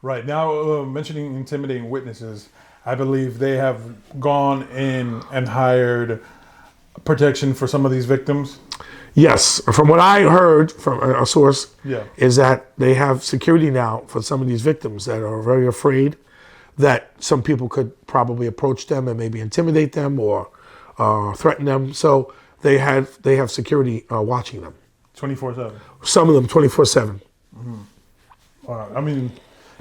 Right. Now, mentioning intimidating witnesses, I believe they have gone in and hired protection for some of these victims. Yes, from what I heard from a source, Yeah. is that they have security now for some of these victims that are very afraid that some people could probably approach them and maybe intimidate them or threaten them. So they have security watching them. 24/7. Some of them 24/7. Wow. I mean,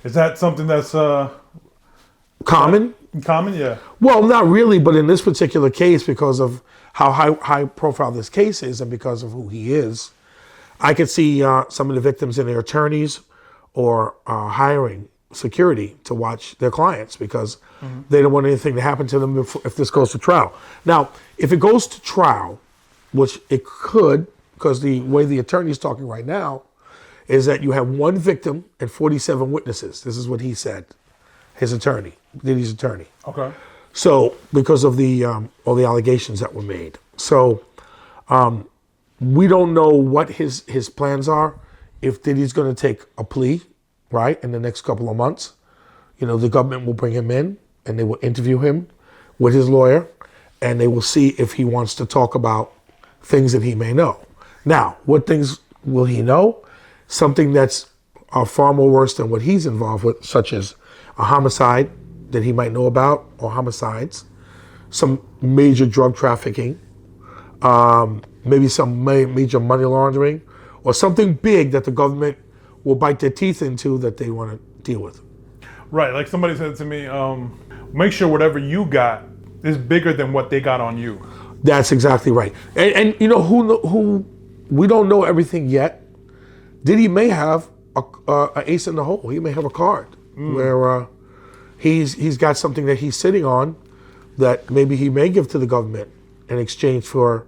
is that something that's Common? common? Yeah. Well, not really, but in this particular case, because of how high profile this case is and because of who he is, I could see some of the victims and their attorneys or hiring security to watch their clients because they don't want anything to happen to them if this goes to trial. Now, if it goes to trial, which it could, because the way the attorney is talking right now is that you have one victim and 47 witnesses. This is what he said, his attorney, Diddy's attorney. Okay. So because of the all the allegations that were made, so we don't know what his plans are. If Diddy's going to take a plea, right, in the next couple of months, the government will bring him in and they will interview him with his lawyer, and they will see if he wants to talk about things that he may know. Now, what things will he know? Something that's far more worse than what he's involved with, such as a homicide that he might know about, or homicides, some major drug trafficking, maybe some major money laundering, or something big that the government will bite their teeth into that they want to deal with. Right. Like somebody said to me, make sure whatever you got is bigger than what they got on you. That's exactly right. And who we don't know everything yet. Diddy may have a ace in the hole. He may have a card where he's got something that he's sitting on that maybe he may give to the government in exchange for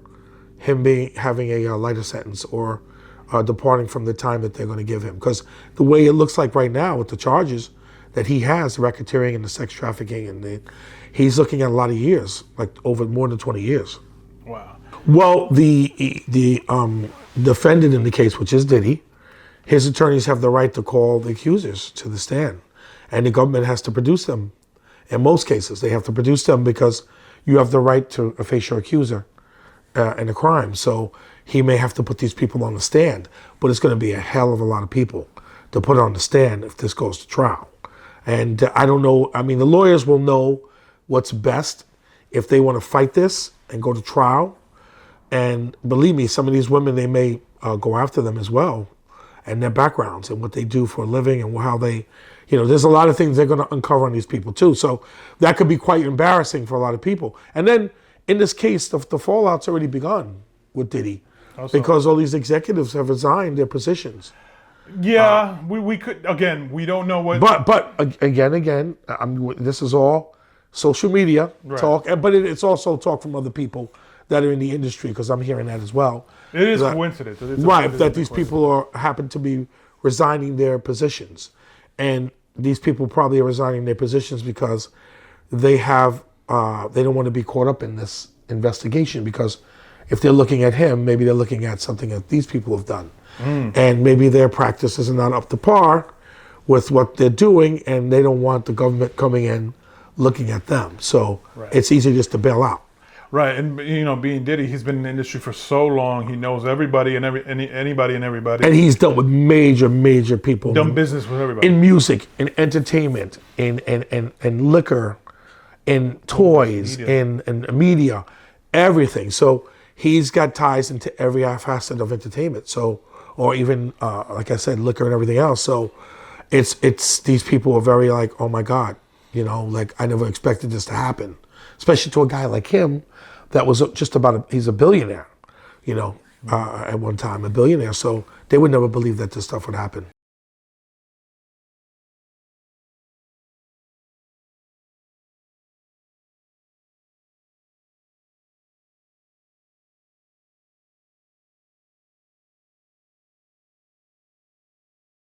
him having a lighter sentence or departing from the time that they're going to give him. Because the way it looks like right now with the charges that he has, the racketeering and the sex trafficking, and he's looking at a lot of years, like over more than 20 years. Wow. Well, the defendant in the case, which is Diddy, his attorneys have the right to call the accusers to the stand, and the government has to produce them. In most cases, they have to produce them because you have the right to face your accuser in a crime. So he may have to put these people on the stand, but it's going to be a hell of a lot of people to put on the stand if this goes to trial. And I don't know, I mean, the lawyers will know what's best if they want to fight this and go to trial. And believe me, some of these women, they may go after them as well, and their backgrounds and what they do for a living and how they, there's a lot of things they're going to uncover on these people too. So that could be quite embarrassing for a lot of people. And then in this case, the fallout's already begun with Diddy because all these executives have resigned their positions. Yeah, we could, again, we don't know what. But again, this is all social media talk, but it's also talk from other people that are in the industry, because I'm hearing that as well. It is a coincidence. That these people happen to be resigning their positions. And these people probably are resigning their positions because they don't want to be caught up in this investigation, because if they're looking at him, maybe they're looking at something that these people have done. And maybe their practices are not up to par with what they're doing, and they don't want the government coming in looking at them. So it's easy just to bail out. Right, and being Diddy, he's been in the industry for so long. He knows everybody and anybody and everybody. And he's dealt with major people. Done business with everybody. In music, in entertainment, in liquor, in toys, in media, everything. So he's got ties into every facet of entertainment. So, or even like I said, liquor and everything else. So it's these people are very like, oh my God, like I never expected this to happen. Especially to a guy like him that was just he's a billionaire, at one time, a billionaire. So they would never believe that this stuff would happen.